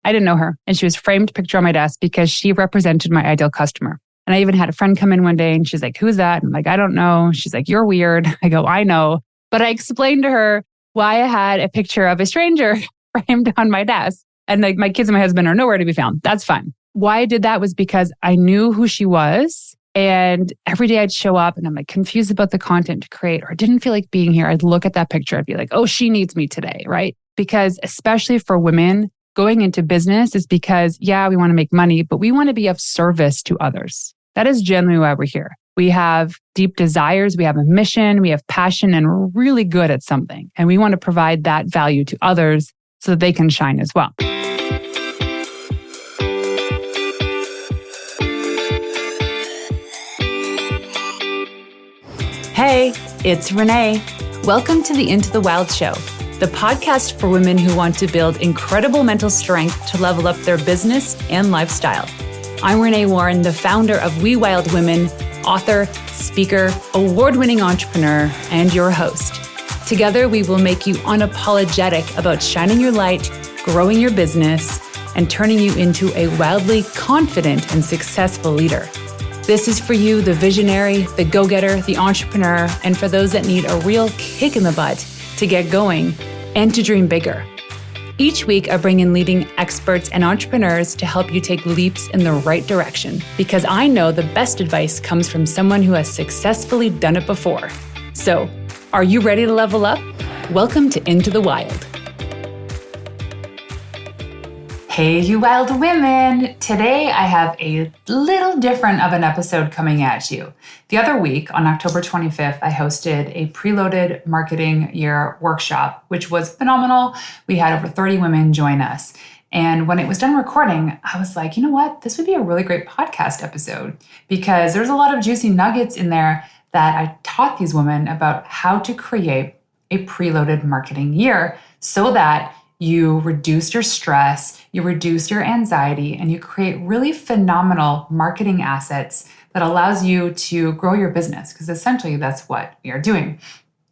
I didn't know her. And she was framed picture on my desk because she represented my ideal customer. And I even had a friend come in one day and she's like, who's that? I'm like, I don't know. She's like, you're weird. I go, I know. But I explained to her why I had a picture of a stranger framed on my desk. And like my kids and my husband are nowhere to be found. That's fine. Why I did that was because I knew who she was. And every day I'd show up and I'm like confused about the content to create or didn't feel like being here. I'd look at that picture. I'd be like, oh, she needs me today, right? Because especially for women, going into business is because, yeah, we want to make money, but we want to be of service to others. That is generally why we're here. We have deep desires, we have a mission, we have passion, and we're really good at something. And we want to provide that value to others so that they can shine as well. Hey, it's Renee. Welcome to the Into the Wild Show, the podcast for women who want to build incredible mental strength to level up their business and lifestyle. I'm Renee Warren, the founder of We Wild Women, author, speaker, award-winning entrepreneur, and your host. Together, we will make you unapologetic about shining your light, growing your business, and turning you into a wildly confident and successful leader. This is for you, the visionary, the go-getter, the entrepreneur, and for those that need a real kick in the butt to get going and to dream bigger. Each week, I bring in leading experts and entrepreneurs to help you take leaps in the right direction, because I know the best advice comes from someone who has successfully done it before. So, are you ready to level up? Welcome to Into the Wild. Hey, you wild women! Today I have a little different of an episode coming at you. The other week, on October 25th, I hosted a preloaded marketing year workshop, which was phenomenal. We had over 30 women join us. And when it was done recording, I was like, you know what? This would be a really great podcast episode because there's a lot of juicy nuggets in there that I taught these women about how to create a preloaded marketing year so that you reduce your stress, you reduce your anxiety, and you create really phenomenal marketing assets that allows you to grow your business, because essentially that's what we are doing.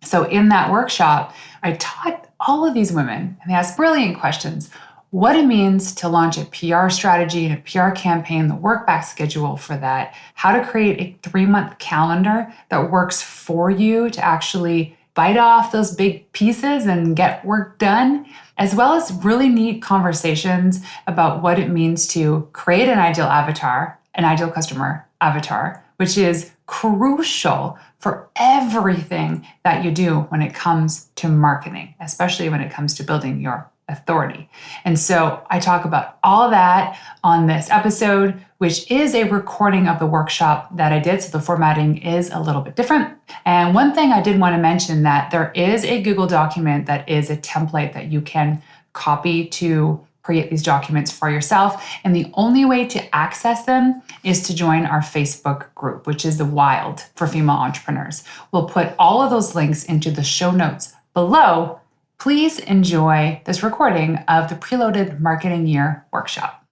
So in that workshop, I taught all of these women, and they asked brilliant questions, what it means to launch a PR strategy and a PR campaign, the work back schedule for that, how to create a 3-month calendar that works for you to actually bite off those big pieces and get work done, as well as really neat conversations about what it means to create an ideal avatar, an ideal customer avatar, which is crucial for everything that you do when it comes to marketing, especially when it comes to building your authority. And so I talk about all of that on this episode, which is a recording of the workshop that I did. So the formatting is a little bit different. And one thing I did want to mention that there is a Google document that is a template that you can copy to create these documents for yourself. And the only way to access them is to join our Facebook group, which is the Wild for Female Entrepreneurs. We'll put all of those links into the show notes below. Please enjoy this recording of the Preloaded Marketing Year workshop.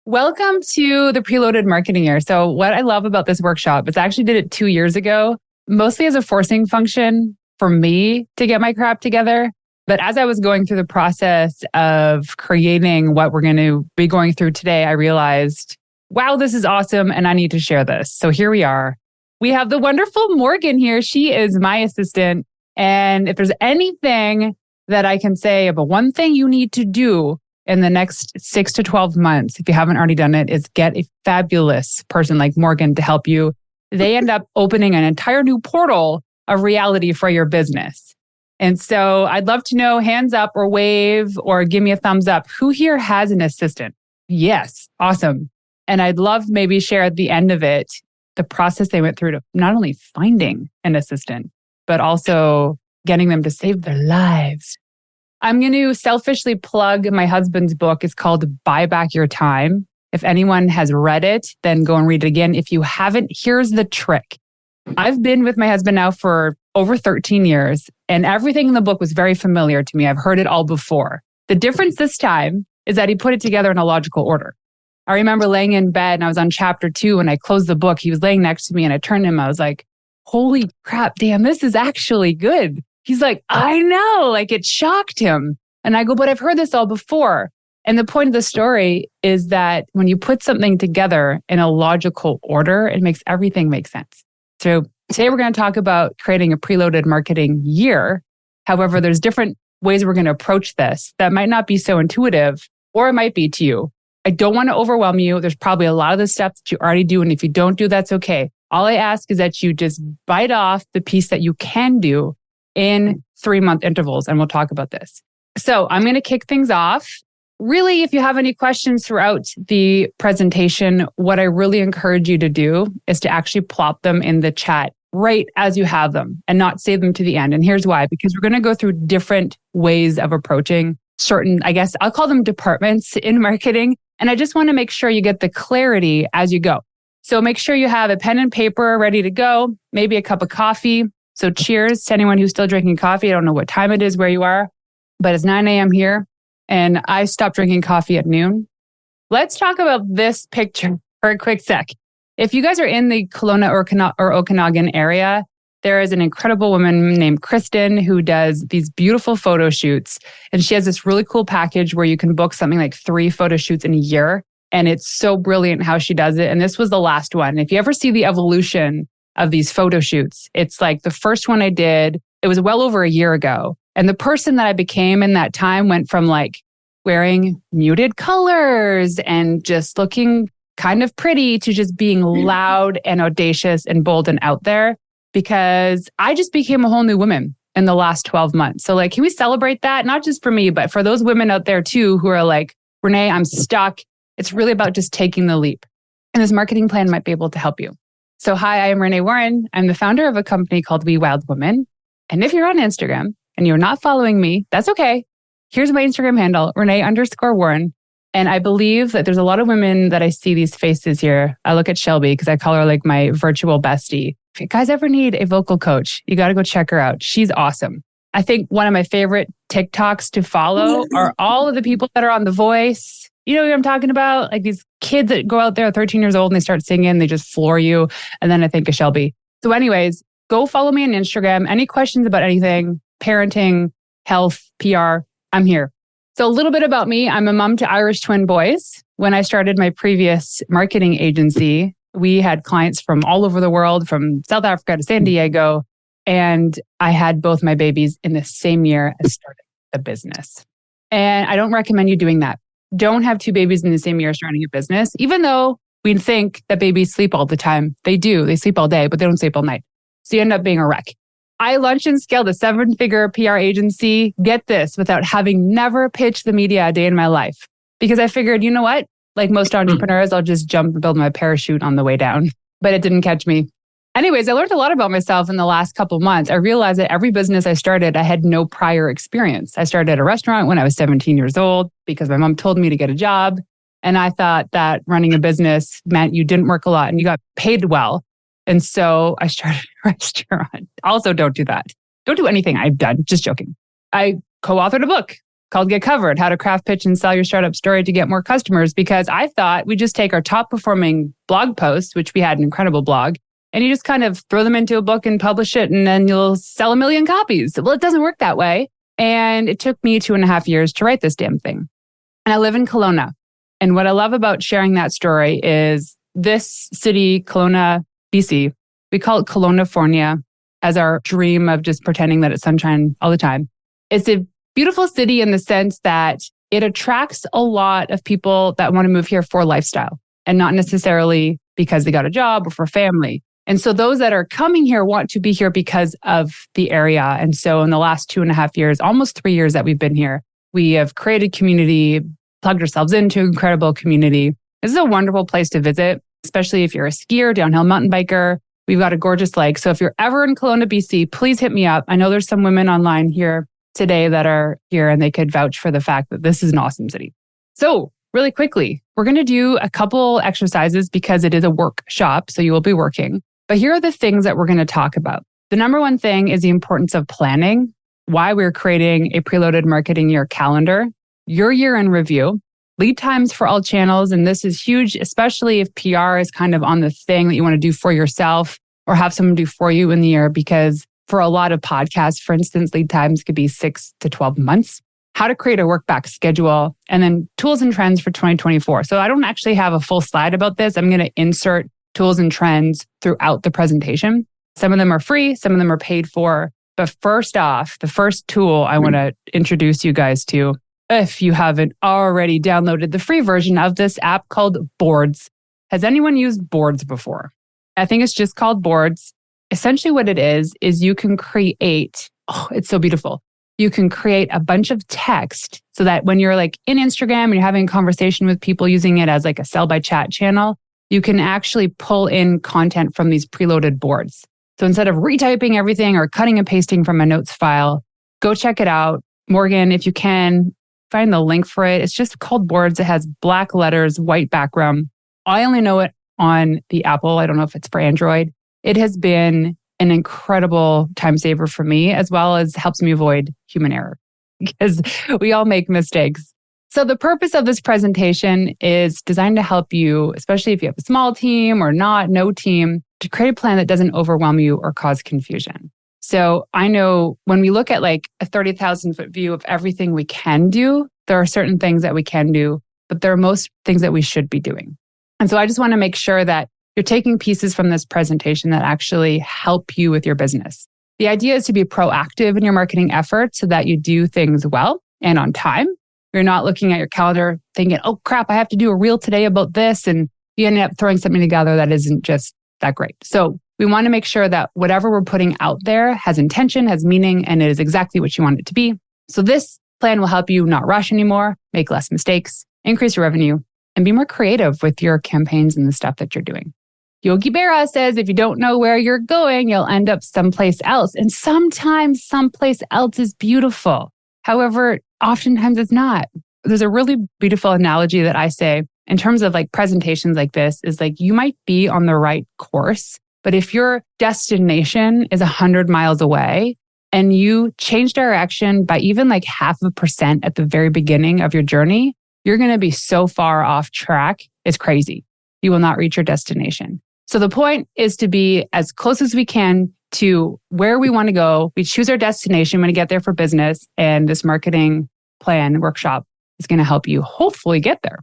Welcome to the Preloaded Marketing Year. So what I love about this workshop is I actually did it 2 years ago, mostly as a forcing function for me to get my crap together. But as I was going through the process of creating what we're going to be going through today, I realized, wow, this is awesome and I need to share this. So here we are. We have the wonderful Morgan here. She is my assistant. And if there's anything that I can say about one thing you need to do in the next 6 to 12 months, if you haven't already done it, is get a fabulous person like Morgan to help you. They end up opening an entire new portal of reality for your business. And so I'd love to know, hands up or wave or give me a thumbs up. Who here has an assistant? Yes. Awesome. And I'd love maybe share at the end of it, the process they went through to not only finding an assistant, but also getting them to save their lives. I'm going to selfishly plug my husband's book. It's called Buy Back Your Time. If anyone has read it, then go and read it again. If you haven't, here's the trick. I've been with my husband now for over 13 years, and everything in the book was very familiar to me. I've heard it all before. The difference this time is that he put it together in a logical order. I remember laying in bed and I was on chapter 2 and I closed the book. He was laying next to me and I turned to him. I was like, holy crap, damn, this is actually good. He's like, I know, like it shocked him. And I go, but I've heard this all before. And the point of the story is that when you put something together in a logical order, it makes everything make sense. So today we're going to talk about creating a preloaded marketing year. However, there's different ways we're going to approach this that might not be so intuitive, or it might be to you. I don't want to overwhelm you. There's probably a lot of the steps that you already do. And if you don't do, that's okay. All I ask is that you just bite off the piece that you can do in 3-month intervals. And we'll talk about this. So I'm going to kick things off. Really, if you have any questions throughout the presentation, what I really encourage you to do is to actually plop them in the chat right as you have them and not save them to the end. And here's why, because we're going to go through different ways of approaching certain, I guess I'll call them departments in marketing. And I just want to make sure you get the clarity as you go. So make sure you have a pen and paper ready to go, maybe a cup of coffee. So cheers to anyone who's still drinking coffee. I don't know what time it is where you are, but it's 9 a.m. here. And I stopped drinking coffee at noon. Let's talk about this picture for a quick sec. If you guys are in the Kelowna or Okanagan area, there is an incredible woman named Kristen who does these beautiful photo shoots. And she has this really cool package where you can book something like 3 photo shoots in a year. And it's so brilliant how she does it. And this was the last one. If you ever see the evolution of these photo shoots, it's like the first one I did, it was well over a year ago. And the person that I became in that time went from like wearing muted colors and just looking kind of pretty to just being loud and audacious and bold and out there, because I just became a whole new woman in the last 12 months. So like, can we celebrate that? Not just for me, but for those women out there too, who are like, Renee, I'm stuck. It's really about just taking the leap. And this marketing plan might be able to help you. So hi, I am Renee Warren. I'm the founder of a company called We Wild Women. And if you're on Instagram and you're not following me, that's okay. Here's my Instagram handle, Renee_Warren. And I believe that there's a lot of women that I see these faces here. I look at Shelby because I call her like my virtual bestie. If you guys ever need a vocal coach, you got to go check her out. She's awesome. I think one of my favorite TikToks to follow are all of the people that are on The Voice. You know what I'm talking about? Like these kids that go out there 13 years old and they start singing, they just floor you. And then I think of Shelby. So anyways, go follow me on Instagram. Any questions about anything, parenting, health, PR, I'm here. So a little bit about me. I'm a mom to Irish twin boys. When I started my previous marketing agency, we had clients from all over the world, from South Africa to San Diego. And I had both my babies in the same year as starting a business. And I don't recommend you doing that. Don't have 2 babies in the same year starting a business, even though we think that babies sleep all the time. They do. They sleep all day, but they don't sleep all night. So you end up being a wreck. I launched and scaled a 7-figure PR agency, get this, without having never pitched the media a day in my life. Because I figured, you know what? Like most entrepreneurs, I'll just jump and build my parachute on the way down. But it didn't catch me. Anyways, I learned a lot about myself in the last couple of months. I realized that every business I started, I had no prior experience. I started a restaurant when I was 17 years old because my mom told me to get a job. And I thought that running a business meant you didn't work a lot and you got paid well. And so I started a restaurant. Also, don't do that. Don't do anything I've done. Just joking. I co-authored a book called Get Covered, How to Craft, Pitch, and Sell Your Startup Story to Get More Customers, because I thought we just take our top performing blog posts, which we had an incredible blog, and you just kind of throw them into a book and publish it, and then you'll sell 1 million copies. Well, it doesn't work that way. And it took me 2.5 years to write this damn thing. And I live in Kelowna. And what I love about sharing that story is this city, Kelowna, BC, we call it Kelowna-fornia as our dream of just pretending that it's sunshine all the time. It's a beautiful city in the sense that it attracts a lot of people that want to move here for lifestyle and not necessarily because they got a job or for family. And so those that are coming here want to be here because of the area. And so in the last 2.5 years, almost 3 years that we've been here, we have created community, plugged ourselves into an incredible community. This is a wonderful place to visit, especially if you're a skier, downhill mountain biker. We've got a gorgeous lake. So if you're ever in Kelowna, BC, please hit me up. I know there's some women online here today that are here and they could vouch for the fact that this is an awesome city. So really quickly, we're going to do a couple exercises because it is a workshop. So you will be working. But here are the things that we're going to talk about. The number one thing is the importance of planning, why we're creating a preloaded marketing year calendar, your year in review, lead times for all channels. And this is huge, especially if PR is kind of on the thing that you want to do for yourself or have someone do for you in the year. Because for a lot of podcasts, for instance, lead times could be 6 to 12 months. how to create a work back schedule, and then tools and trends for 2024. So I don't actually have a full slide about this. I'm going to insert tools and trends throughout the presentation. Some of them are free, some of them are paid for. But first off, the first tool I want to introduce you guys to, if you haven't already downloaded the free version of this app called Boards. Has anyone used Boards before? I think it's just called Boards. Essentially what it is you can create, it's so beautiful. You can create a bunch of text so that when you're like in Instagram and you're having a conversation with people using it as like a sell by chat channel, you can actually pull in content from these preloaded boards. So instead of retyping everything or cutting and pasting from a notes file, go check it out. Morgan, if you can, find the link for it. It's just called Boards. It has black letters, white background. I only know it on the Apple. I don't know if it's for Android. It has been an incredible time saver for me, as well as helps me avoid human error because we all make mistakes. So the purpose of this presentation is designed to help you, especially if you have a small team or no team, to create a plan that doesn't overwhelm you or cause confusion. So I know when we look at like a 30,000 foot view of everything we can do, there are certain things that we can do, but there are most things that we should be doing. And so I just want to make sure that you're taking pieces from this presentation that actually help you with your business. The idea is to be proactive in your marketing efforts so that you do things well and on time. You're not looking at your calendar thinking, oh crap, I have to do a reel today about this. And you end up throwing something together that isn't just that great. So we want to make sure that whatever we're putting out there has intention, has meaning, and it is exactly what you want it to be. So this plan will help you not rush anymore, make less mistakes, increase your revenue, and be more creative with your campaigns and the stuff that you're doing. Yogi Berra says, if you don't know where you're going, you'll end up someplace else. And sometimes someplace else is beautiful. However, oftentimes it's not. There's a really beautiful analogy that I say in terms of like presentations like this is like you might be on the right course, but if your destination is 100 miles away and you change direction by even like 0.5% at the very beginning of your journey, you're going to be so far off track. It's crazy. You will not reach your destination. So the point is to be as close as we can to where we want to go. We choose our destination when we get there for business, and this marketing plan workshop is going to help you hopefully get there.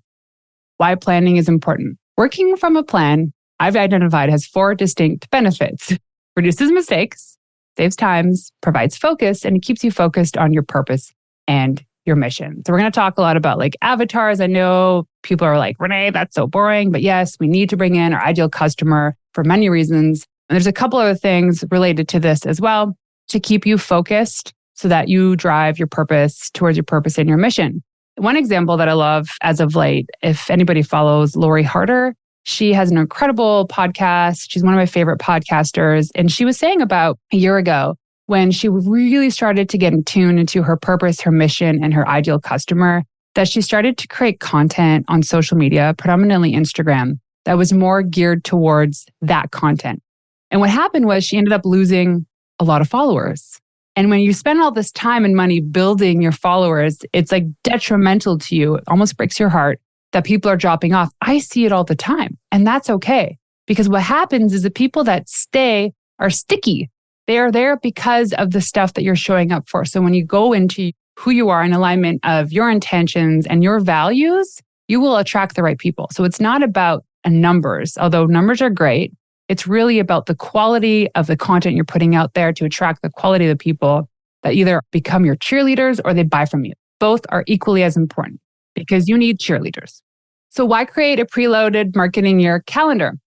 Why planning is important. Working from a plan, I've identified, has 4 distinct benefits. Reduces mistakes, saves times, provides focus, and it keeps you focused on your purpose and your mission. So we're going to talk a lot about like avatars. I know people are like, Renee, that's so boring. But yes, we need to bring in our ideal customer for many reasons. And there's a couple other things related to this as well to keep you focused so that you drive your purpose towards your purpose and your mission. One example that I love as of late, if anybody follows Lori Harder, she has an incredible podcast. She's one of my favorite podcasters. And she was saying about a year ago, when she really started to get in tune into her purpose, her mission, and her ideal customer, that she started to create content on social media, predominantly Instagram, that was more geared towards that content. And what happened was she ended up losing a lot of followers. And when you spend all this time and money building your followers, it's like detrimental to you. It almost breaks your heart that people are dropping off. I see it all the time. And that's okay. Because what happens is the people that stay are sticky. They are there because of the stuff that you're showing up for. So when you go into who you are in alignment of your intentions and your values, you will attract the right people. So it's not about numbers, although numbers are great. It's really about the quality of the content you're putting out there to attract the quality of the people that either become your cheerleaders or they buy from you. Both are equally as important because you need cheerleaders. So why create a preloaded marketing year calendar?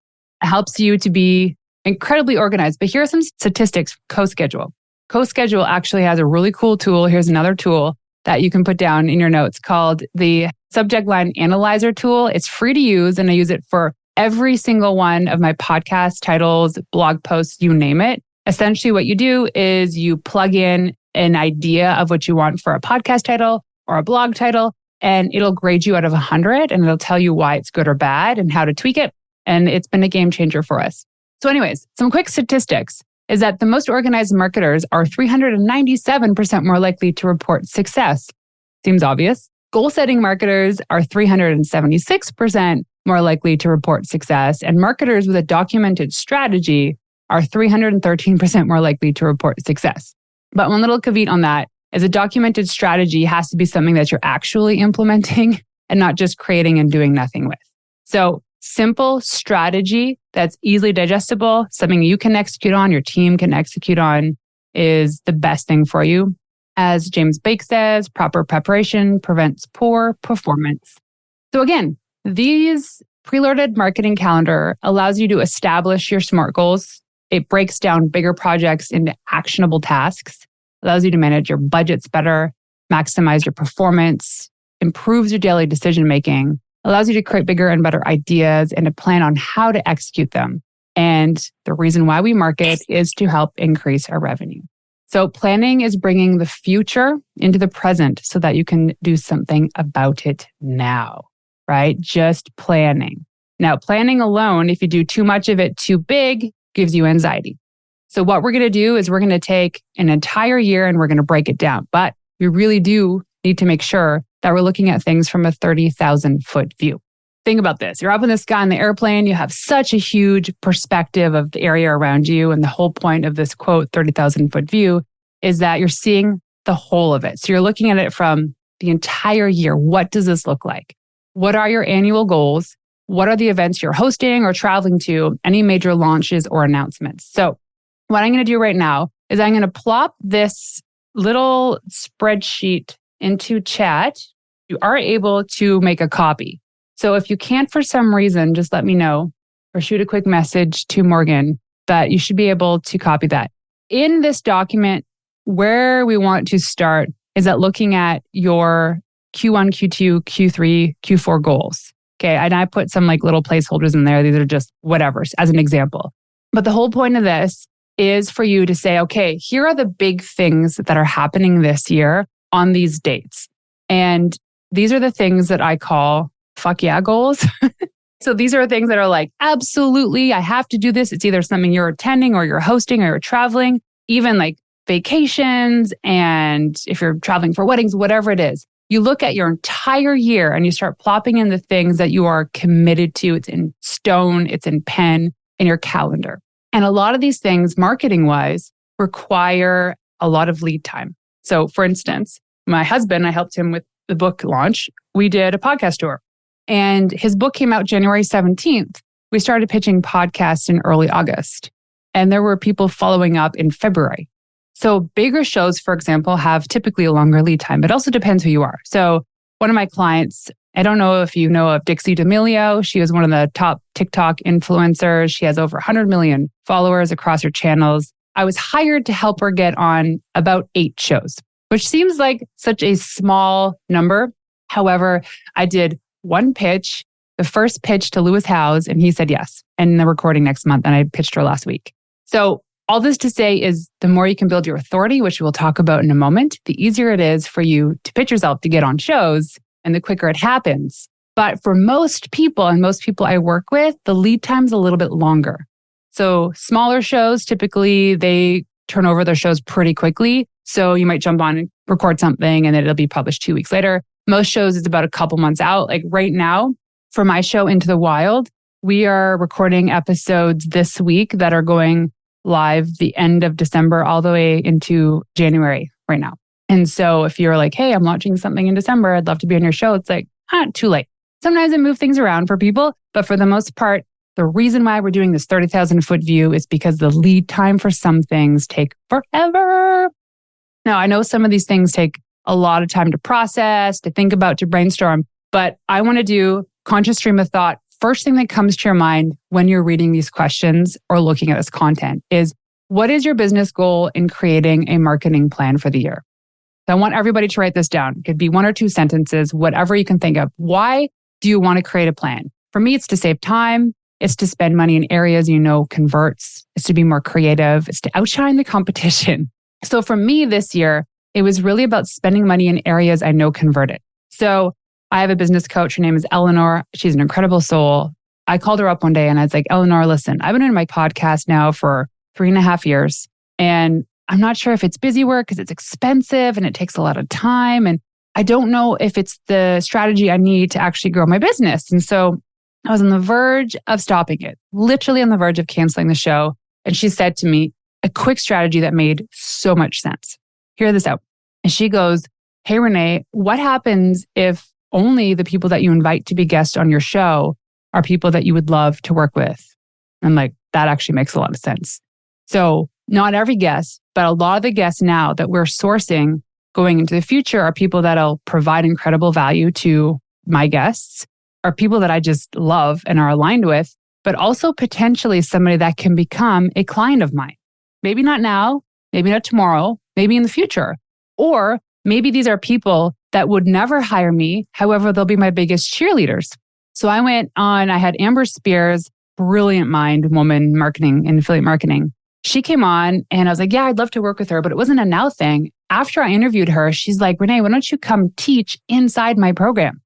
It helps you to be incredibly organized. But here are some statistics. CoSchedule. CoSchedule actually has a really cool tool. Here's another tool that you can put down in your notes called the Subject Line Analyzer tool. It's free to use, and I use it for every single one of my podcast titles, blog posts, you name it. Essentially, what you do is you plug in an idea of what you want for a podcast title or a blog title, and it'll grade you out of 100, and it'll tell you why it's good or bad and how to tweak it. And it's been a game changer for us. So anyways, some quick statistics is that the most organized marketers are 397% more likely to report success. Seems obvious. Goal-setting marketers are 376% more likely to report success, and marketers with a documented strategy are 313% more likely to report success. But one little caveat on that is a documented strategy has to be something that you're actually implementing and not just creating and doing nothing with. So simple strategy that's easily digestible, something you can execute on, your team can execute on, is the best thing for you. As James Bake says, proper preparation prevents poor performance. So again, these preloaded marketing calendar allows you to establish your SMART goals. It breaks down bigger projects into actionable tasks, allows you to manage your budgets better, maximize your performance, improves your daily decision-making, allows you to create bigger and better ideas and to plan on how to execute them. And the reason why we market is to help increase our revenue. So planning is bringing the future into the present so that you can do something about it now, right? Just planning. Now, planning alone, if you do too much of it too big, gives you anxiety. So what we're going to do is we're going to take an entire year and we're going to break it down. But we really do need to make sure that we're looking at things from a 30,000 foot view. Think about this. You're up in the sky in the airplane. You have such a huge perspective of the area around you. And the whole point of this quote, 30,000 foot view, is that you're seeing the whole of it. So you're looking at it from the entire year. What does this look like? What are your annual goals? What are the events you're hosting or traveling to? Any major launches or announcements? So what I'm going to do right now is I'm going to plop this little spreadsheet into chat. You are able to make a copy. So if you can't for some reason, just let me know or shoot a quick message to Morgan that you should be able to copy that. In this document, where we want to start is at looking at your Q1, Q2, Q3, Q4 goals. Okay. And I put some like little placeholders in there. These are just whatever as an example. But the whole point of this is for you to say, okay, here are the big things that are happening this year on these dates. And these are the things that I call fuck yeah goals. So these are things that are like, absolutely, I have to do this. It's either something you're attending or you're hosting or you're traveling, even like vacations. And if you're traveling for weddings, whatever it is, you look at your entire year and you start plopping in the things that you are committed to. It's in stone, it's in pen, in your calendar. And a lot of these things, marketing wise, require a lot of lead time. So for instance, my husband, I helped him with the book launch. We did a podcast tour and his book came out January 17th. We started pitching podcasts in early August and there were people following up in February. So bigger shows, for example, have typically a longer lead time, but it also depends who you are. So one of my clients, I don't know if you know of Dixie D'Amelio. She is one of the top TikTok influencers. She has over 100 million followers across her channels. I was hired to help her get on about 8 shows, which seems like such a small number. However, I did one pitch, the first pitch to Lewis Howes, and he said yes. And they're recording next month, and I pitched her last week. So all this to say is the more you can build your authority, which we'll talk about in a moment, the easier it is for you to pitch yourself to get on shows and the quicker it happens. But for most people and most people I work with, the lead time's a little bit longer. So smaller shows, typically they turn over their shows pretty quickly. So you might jump on and record something and then it'll be published 2 weeks later. Most shows is about a couple months out. Like right now, for my show Into the Wild, we are recording episodes this week that are going live the end of December all the way into January right now. And so if you're like, hey, I'm launching something in December, I'd love to be on your show. It's like, too late. Sometimes I move things around for people, but for the most part, the reason why we're doing this 30,000 foot view is because the lead time for some things take forever. Now, I know some of these things take a lot of time to process, to think about, to brainstorm, but I want to do conscious stream of thought. First thing that comes to your mind when you're reading these questions or looking at this content is, what is your business goal in creating a marketing plan for the year? So I want everybody to write this down. It could be 1 or 2 sentences, whatever you can think of. Why do you want to create a plan? For me, it's to save time. It's to spend money in areas you know converts. It's to be more creative. It's to outshine the competition. So for me this year, it was really about spending money in areas I know converted. So I have a business coach. Her name is Eleanor. She's an incredible soul. I called her up one day and I was like, Eleanor, listen, I've been doing my podcast now for 3.5 years. And I'm not sure if it's busy work because it's expensive and it takes a lot of time. And I don't know if it's the strategy I need to actually grow my business. And so I was on the verge of stopping it, literally on the verge of canceling the show. And she said to me a quick strategy that made so much sense. Hear this out. And she goes, hey, Renee, what happens if only the people that you invite to be guests on your show are people that you would love to work with? I'm like, that actually makes a lot of sense. So not every guest, but a lot of the guests now that we're sourcing going into the future are people that'll provide incredible value to my guests, are people that I just love and are aligned with, but also potentially somebody that can become a client of mine. Maybe not now, maybe not tomorrow, maybe in the future. Or maybe these are people that would never hire me. However, they'll be my biggest cheerleaders. So I had Amber Spears, brilliant mind, woman, marketing and affiliate marketing. She came on and I was like, yeah, I'd love to work with her, but it wasn't a now thing. After I interviewed her, she's like, Renee, why don't you come teach inside my program?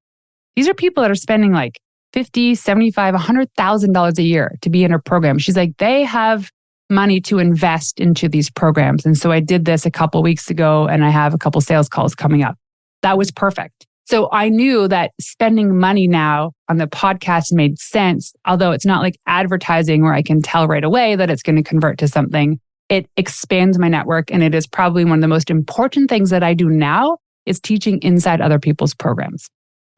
These are people that are spending like $50,000, $75,000, $100,000 a year to be in her program. She's like, they have money to invest into these programs. And so I did this a couple weeks ago and I have a couple sales calls coming up. That was perfect. So I knew that spending money now on the podcast made sense, although it's not like advertising where I can tell right away that it's going to convert to something. It expands my network. And it is probably one of the most important things that I do now is teaching inside other people's programs.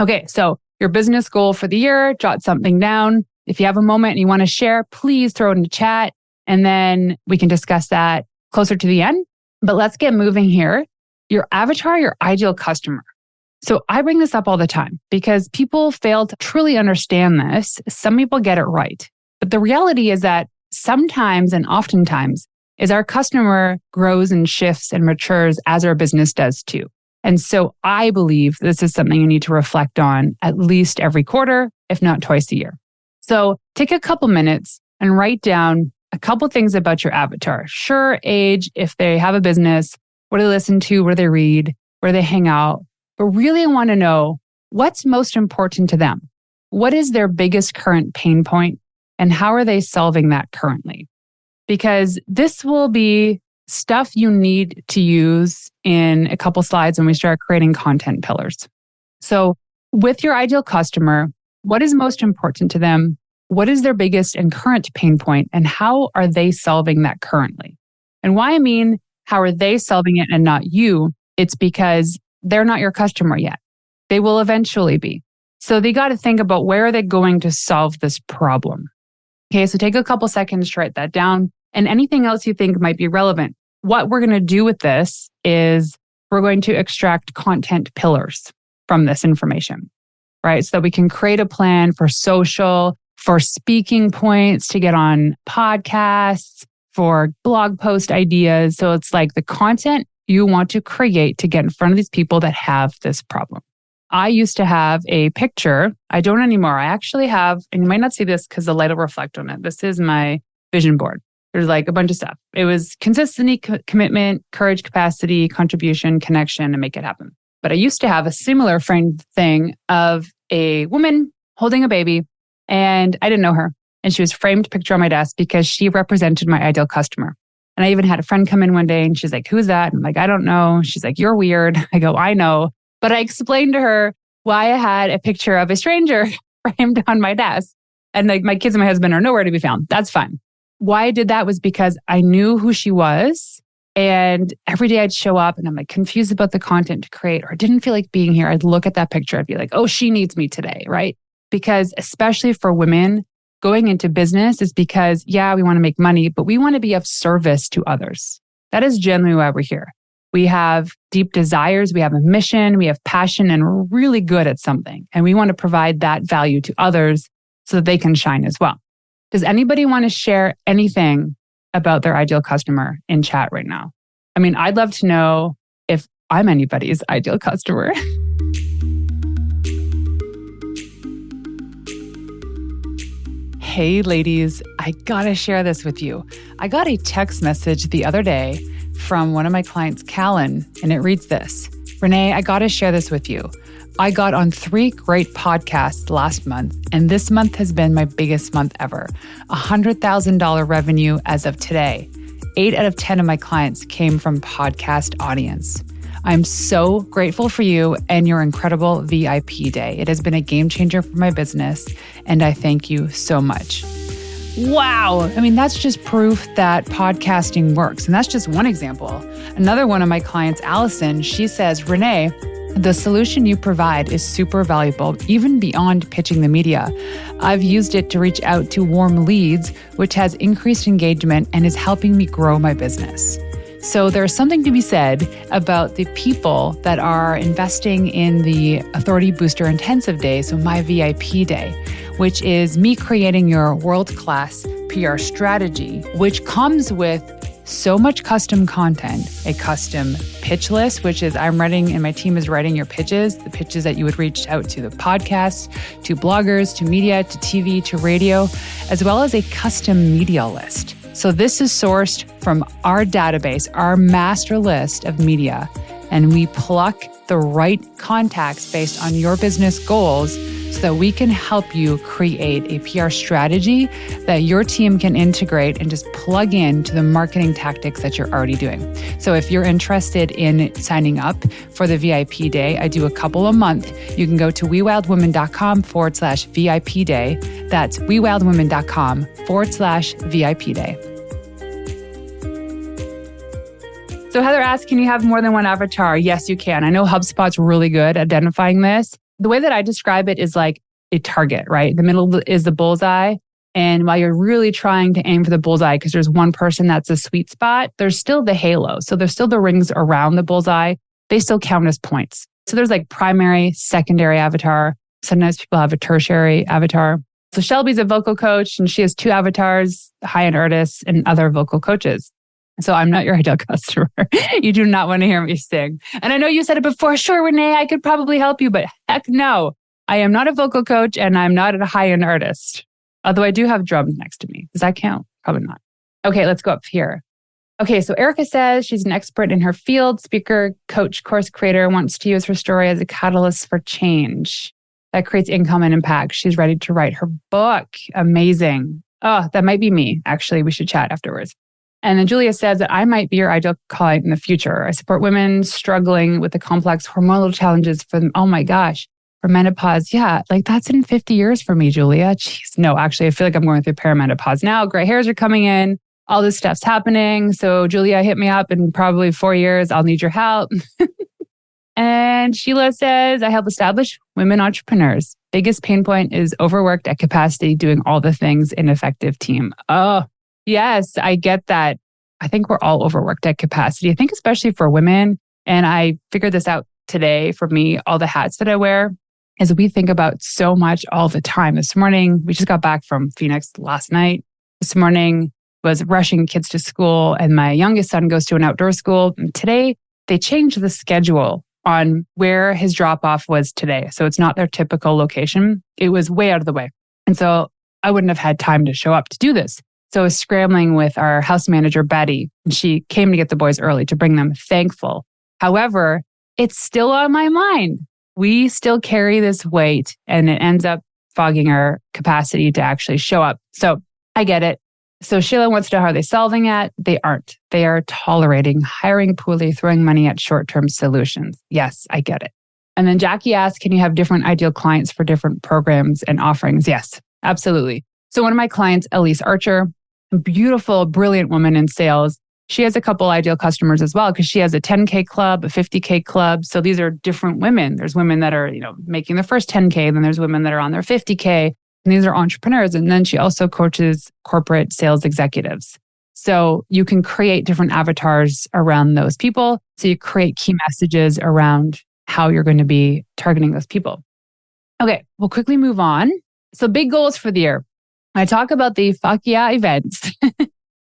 Okay, so your business goal for the year, jot something down. If you have a moment and you want to share, please throw it in the chat and then we can discuss that closer to the end. But let's get moving here. Your avatar, your ideal customer. So I bring this up all the time because people fail to truly understand this. Some people get it right. But the reality is that sometimes and oftentimes is our customer grows and shifts and matures as our business does too. And so I believe this is something you need to reflect on at least every quarter, if not twice a year. So take a couple minutes and write down a couple things about your avatar. Sure, age, if they have a business, what do they listen to, what do they read, where do they hang out. But really I want to know what's most important to them. What is their biggest current pain point and how are they solving that currently? Because this will be stuff you need to use in a couple slides when we start creating content pillars. So with your ideal customer, what is most important to them? What is their biggest and current pain point and how are they solving that currently? And why I mean, how are they solving it and not you? It's because they're not your customer yet. They will eventually be. So they got to think about where are they going to solve this problem. Okay, so take a couple seconds to write that down and anything else you think might be relevant. What we're going to do with this is we're going to extract content pillars from this information, right? So that we can create a plan for social, for speaking points to get on podcasts, for blog post ideas. So it's like the content you want to create to get in front of these people that have this problem. I used to have a picture. I don't anymore. I actually have, and you might not see this because the light will reflect on it. This is my vision board. There's like a bunch of stuff. It was consistency, commitment, courage, capacity, contribution, connection, and make it happen. But I used to have a similar framed thing of a woman holding a baby, and I didn't know her. And she was framed picture on my desk because she represented my ideal customer. And I even had a friend come in one day and she's like, who's that? And I'm like, I don't know. She's like, you're weird. I go, I know. But I explained to her why I had a picture of a stranger framed on my desk. And like my kids and my husband are nowhere to be found. That's fine. Why I did that was because I knew who she was. And every day I'd show up and I'm like confused about the content to create or didn't feel like being here. I'd look at that picture. I'd be like, oh, she needs me today, right? Because especially for women, going into business is because, yeah, we want to make money, but we want to be of service to others. That is generally why we're here. We have deep desires, we have a mission, we have passion, and we're really good at something. And we want to provide that value to others so that they can shine as well. Does anybody want to share anything about their ideal customer in chat right now? I mean, I'd love to know if I'm anybody's ideal customer. Hey ladies, I gotta share this with you. I got a text message the other day from one of my clients, Callan, and it reads this. Renee, I gotta share this with you. I got on 3 great podcasts last month, and this month has been my biggest month ever. $100,000 revenue as of today. 8 out of 10 of my clients came from podcast audience. I'm so grateful for you and your incredible VIP day. It has been a game changer for my business, and I thank you so much. Wow. I mean, that's just proof that podcasting works. And that's just one example. Another one of my clients, Allison, she says, Renee, the solution you provide is super valuable, even beyond pitching the media. I've used it to reach out to warm leads, which has increased engagement and is helping me grow my business. So there's something to be said about the people that are investing in the Authority Booster Intensive Day, so my VIP day, which is me creating your world-class PR strategy, which comes with so much custom content, a custom pitch list, which is I'm writing and my team is writing your pitches, the pitches that you would reach out to the podcast, to bloggers, to media, to TV, to radio, as well as a custom media list. So this is sourced from our database, our master list of media, and we pluck the right contacts based on your business goals so that we can help you create a PR strategy that your team can integrate and just plug into the marketing tactics that you're already doing. So if you're interested in signing up for the VIP day, I do a couple a month. You can go to wewildwomen.com/VIP day. That's wewildwomen.com/VIP day. So Heather asks, can you have more than one avatar? Yes, you can. I know HubSpot's really good at identifying this. The way that I describe it is like a target, right? The middle is the bullseye. And while you're really trying to aim for the bullseye, because there's one person that's a sweet spot, there's still the halo. So there's still the rings around the bullseye. They still count as points. So there's like primary, secondary avatar. Sometimes people have a tertiary avatar. So Shelby's a vocal coach and she has 2 avatars, high-end artists and other vocal coaches. So I'm not your ideal customer. You do not want to hear me sing. And I know you said it before. Sure, Renee, I could probably help you, but heck no. I am not a vocal coach and I'm not a high-end artist. Although I do have drums next to me. Does that count? Probably not. Okay, let's go up here. Okay, so Erica says she's an expert in her field, speaker, coach, course creator, wants to use her story as a catalyst for change that creates income and impact. She's ready to write her book. Amazing. Oh, that might be me. Actually, we should chat afterwards. And then Julia says that I might be your ideal client in the future. I support women struggling with the complex hormonal challenges from, oh my gosh, for menopause. Yeah, like that's in 50 years for me, Julia. Jeez, no, actually, I feel like I'm going through perimenopause now. Gray hairs are coming in. All this stuff's happening. So Julia, hit me up in probably 4 years. I'll need your help. And Sheila says, I help establish women entrepreneurs. Biggest pain point is overworked at capacity, doing all the things, ineffective team. Oh, yes, I get that. I think we're all overworked at capacity. I think especially for women. And I figured this out today for me, all the hats that I wear is we think about so much all the time. This morning, we just got back from Phoenix last night. This morning was rushing kids to school and my youngest son goes to an outdoor school. And today, they changed the schedule on where his drop-off was today. So it's not their typical location. It was way out of the way. And so I wouldn't have had time to show up to do this. So I was scrambling with our house manager, Betty, and she came to get the boys early to bring them. Thankful. However, it's still on my mind. We still carry this weight and it ends up fogging our capacity to actually show up. So I get it. So Sheila wants to know, how are they solving it? They aren't. They are tolerating, hiring poorly, throwing money at short-term solutions. Yes, I get it. And then Jackie asks, can you have different ideal clients for different programs and offerings? Yes, absolutely. So one of my clients, Elise Archer, a beautiful, brilliant woman in sales. She has a couple ideal customers as well because she has a 10K club, a 50K club. So these are different women. There's women that are, making their first 10K, and then there's women that are on their 50K. And these are entrepreneurs. And then she also coaches corporate sales executives. So you can create different avatars around those people. So you create key messages around how you're going to be targeting those people. Okay, we'll quickly move on. So big goals for the year. I talk about the fuck yeah events.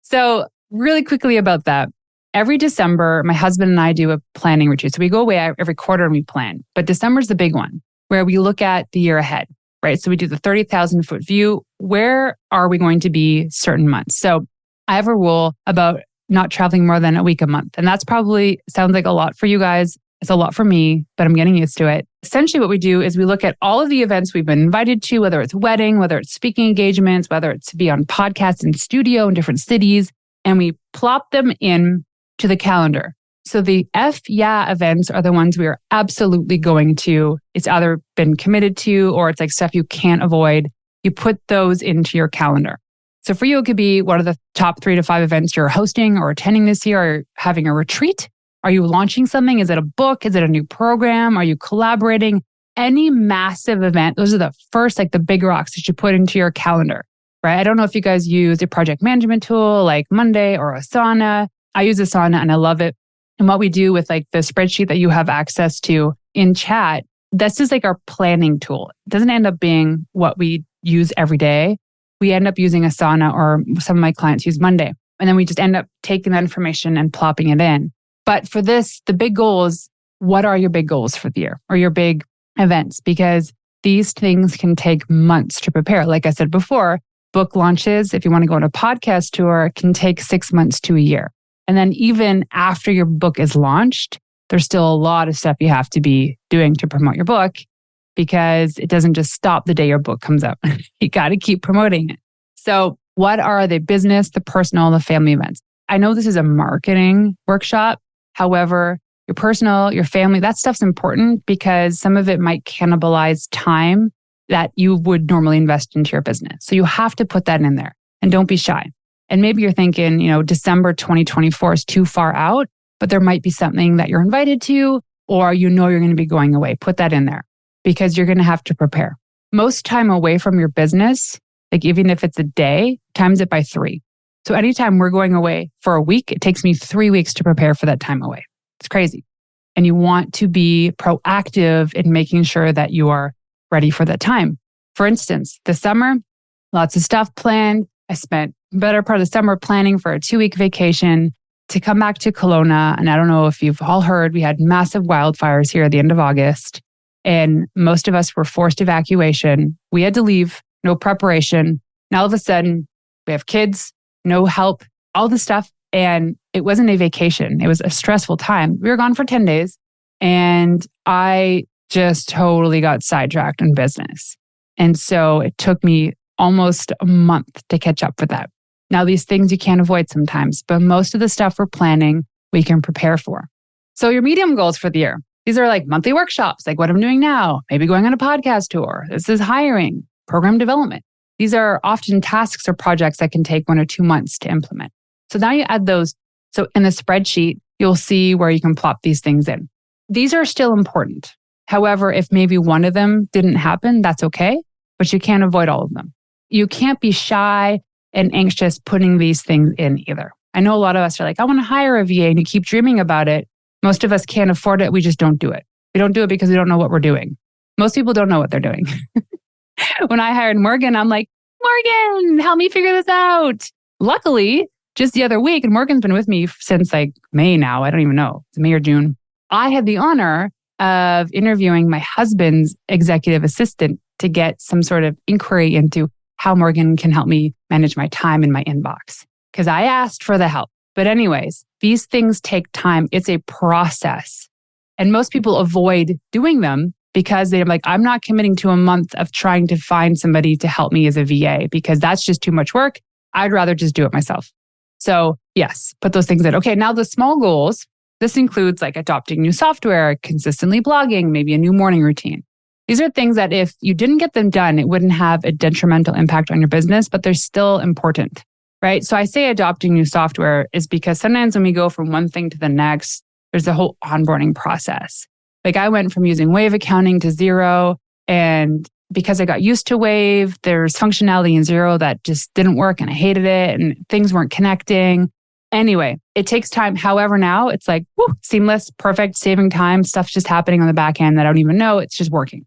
So really quickly about that. Every December, my husband and I do a planning retreat. So we go away every quarter and we plan. But December's the big one where we look at the year ahead, right? So we do the 30,000 foot view. Where are we going to be certain months? So I have a rule about not traveling more than a week a month. And that's probably sounds like a lot for you guys. It's a lot for me, but I'm getting used to it. Essentially what we do is we look at all of the events we've been invited to, whether it's wedding, whether it's speaking engagements, whether it's to be on podcasts in studio in different cities, and we plop them in to the calendar. So the yeah events are the ones we are absolutely going to. It's either been committed to or it's like stuff you can't avoid. You put those into your calendar. So for you, it could be what are the top 3 to 5 events you're hosting or attending this year, or having a retreat? Are you launching something? Is it a book? Is it a new program? Are you collaborating? Any massive event, those are the first, like the big rocks that you put into your calendar, right? I don't know if you guys use a project management tool like Monday or Asana. I use Asana and I love it. And what we do with like the spreadsheet that you have access to in chat, this is like our planning tool. It doesn't end up being what we use every day. We end up using Asana, or some of my clients use Monday. And then we just end up taking that information and plopping it in. But for this, the big goals, what are your big goals for the year or your big events? Because these things can take months to prepare. Like I said before, book launches, if you want to go on a podcast tour, can take 6 months to a year. And then even after your book is launched, there's still a lot of stuff you have to be doing to promote your book, because it doesn't just stop the day your book comes out. You got to keep promoting it. So what are the business, the personal, the family events? I know this is a marketing workshop. However, your personal, your family, that stuff's important because some of it might cannibalize time that you would normally invest into your business. So you have to put that in there, and don't be shy. And maybe you're thinking, December 2024 is too far out, but there might be something that you're invited to, or you're going to be going away. Put that in there because you're going to have to prepare. Most time away from your business, like even if it's a day, times it by 3. So anytime we're going away for a week, it takes me 3 weeks to prepare for that time away. It's crazy. And you want to be proactive in making sure that you are ready for that time. For instance, this summer, lots of stuff planned. I spent the better part of the summer planning for a 2-week vacation to come back to Kelowna. And I don't know if you've all heard, we had massive wildfires here at the end of August. And most of us were forced evacuation. We had to leave, no preparation. And all of a sudden, we have kids, no help, all the stuff. And it wasn't a vacation. It was a stressful time. We were gone for 10 days and I just totally got sidetracked in business. And so it took me almost a month to catch up with that. Now, these things you can't avoid sometimes, but most of the stuff we're planning, we can prepare for. So your medium goals for the year, these are like monthly workshops, like what I'm doing now, maybe going on a podcast tour. This is hiring, program development. These are often tasks or projects that can take 1 or 2 months to implement. So now you add those. So in the spreadsheet, you'll see where you can plop these things in. These are still important. However, if maybe one of them didn't happen, that's okay, but you can't avoid all of them. You can't be shy and anxious putting these things in either. I know a lot of us are like, I want to hire a VA, and you keep dreaming about it. Most of us can't afford it. We just don't do it. We don't do it because we don't know what we're doing. Most people don't know what they're doing. When I hired Morgan, I'm like, Morgan, help me figure this out. Luckily, just the other week, and Morgan's been with me since like May now. I don't even know. It's May or June. I had the honor of interviewing my husband's executive assistant to get some sort of inquiry into how Morgan can help me manage my time in my inbox, because I asked for the help. But anyways, these things take time. It's a process. And most people avoid doing them because they're like, I'm not committing to a month of trying to find somebody to help me as a VA because that's just too much work. I'd rather just do it myself. So yes, put those things in. Okay, now the small goals, this includes like adopting new software, consistently blogging, maybe a new morning routine. These are things that if you didn't get them done, it wouldn't have a detrimental impact on your business, but they're still important, right? So I say adopting new software is because sometimes when we go from one thing to the next, there's a whole onboarding process. Like I went from using Wave accounting to Xero, and because I got used to Wave, there's functionality in Xero that just didn't work and I hated it and things weren't connecting. Anyway, it takes time. However, now it's like, whoo, seamless, perfect, saving time. Stuff's just happening on the back end that I don't even know. It's just working.